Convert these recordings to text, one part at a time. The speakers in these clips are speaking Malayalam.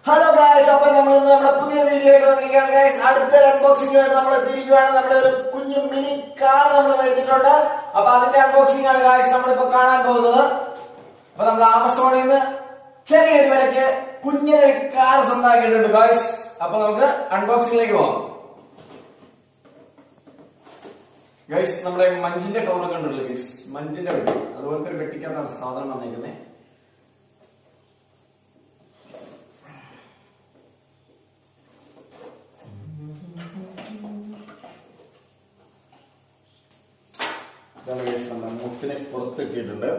ഹലോ ഗായ്സ്, അപ്പൊ നമ്മൾ ഇന്ന് നമ്മുടെ പുതിയ വീഡിയോ ആയിട്ട് വന്നിരിക്കുകയാണ് ഗായ്സ്. അടുത്തൊരു അൺബോക്സിംഗുമായിട്ട് നമ്മൾ എത്തിയിരിക്കുകയാണ്. നമ്മുടെ ഒരു കുഞ്ഞു മിനി കാർ നമ്മൾ മേടിച്ചിട്ടുണ്ട്. അപ്പൊ അതിന്റെ അൺബോക്സിംഗ് ആണ് ഗായ്സ് നമ്മളിപ്പോ കാണാൻ പോകുന്നത്. അപ്പൊ നമ്മൾ ആമസോണിൽ നിന്ന് ചെറിയൊരു വിലക്ക് കുഞ്ഞൊരു കാർ സ്വന്തമാക്കിയിട്ടുണ്ട് ഗായ്സ്. അപ്പൊ നമുക്ക് അൺബോക്സിംഗിലേക്ക് പോവാം ഗൈസ്. നമ്മുടെ മഞ്ചിന്റെ കവറൊക്കെ ഉണ്ടല്ലോ ഗൈസ്, മഞ്ചിന്റെ വെട്ടി, അതുപോലത്തെ ഒരു വെട്ടിക്കകത്താണ് സാധനം വന്നിരിക്കുന്നത്. ഇതാണ് ഗൈസ് നമ്മുടെ മുട്ടിനെ പുറത്തെത്തിയിട്ടുണ്ട്.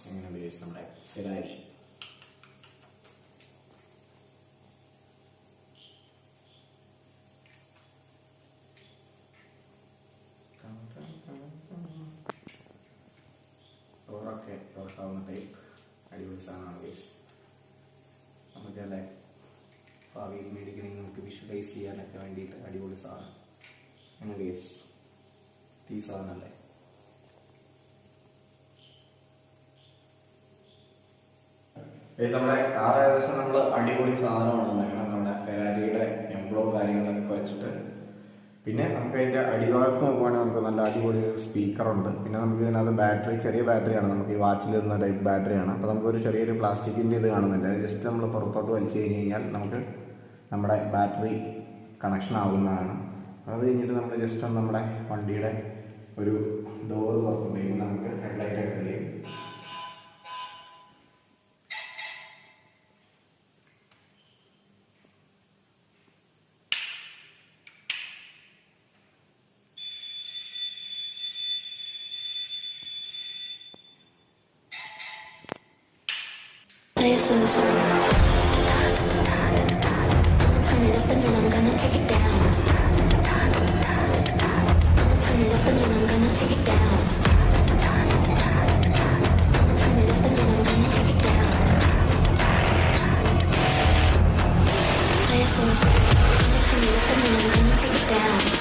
എങ്ങനെയുണ്ട് ഗൈസ് നമ്മുടെ ഫെരാരി? ഡോറൊക്കെ തുറക്കാവുന്ന ടൈപ്പ് അടിപൊളി സാധനമാണ് ഗൈസ്. നമുക്കല്ലേ ഭാവിയിൽ മേടിക്കണമെങ്കിൽ നമുക്ക് വിഷ്വലൈസ് ചെയ്യാനൊക്കെ വേണ്ടിയിട്ട് അടിപൊളി സാധനം. അങ്ങനെ ഗൈസ് ഈ സാധനമല്ലേ നമ്മുടെ കാർ ഏകദേശം നമ്മൾ അടിപൊളി സാധനമാണ് ഉണ്ടാക്കണം. നമ്മുടെ ഫെരാരിയുടെ എംബ്ലോ കാര്യങ്ങളൊക്കെ വെച്ചിട്ട്, പിന്നെ നമുക്ക് അതിന്റെ അടിഭാഗത്ത് നോക്കുവാണെങ്കിൽ നമുക്ക് നല്ല അടിപൊളി ഒരു സ്പീക്കറുണ്ട്. പിന്നെ നമുക്ക് ഇതിനകത്ത് ബാറ്ററി, ചെറിയ ബാറ്ററിയാണ്, നമുക്ക് ഈ വാച്ചിൽ ഇടുന്ന ടൈപ്പ് ബാറ്ററിയാണ്. അപ്പോൾ നമുക്കൊരു ചെറിയൊരു പ്ലാസ്റ്റിക്കിൻ്റെ ഇത് കാണുന്നുണ്ട്. അത് ജസ്റ്റ് നമ്മൾ പുറത്തോട്ട് വലിച്ചു കഴിഞ്ഞ് കഴിഞ്ഞാൽ നമുക്ക് നമ്മുടെ ബാറ്ററി കണക്ഷൻ ആവുന്നതാണ്. അത് കഴിഞ്ഞിട്ട് നമ്മൾ ജസ്റ്റ് ഒന്ന് നമ്മുടെ വണ്ടിയുടെ ഒരു ഡോറ് തുറക്കുമ്പോഴേക്കും നമുക്ക് ഹെഡ്ലൈറ്റ് ഒക്കെ തെളിയും. Play a slow song. Turn it up and then I'm gonna take it down. Turn it up and then I'm gonna take it down. Turn it up and then I'm gonna take it down. Play a slow song. Turn it up and then I'm gonna take it down.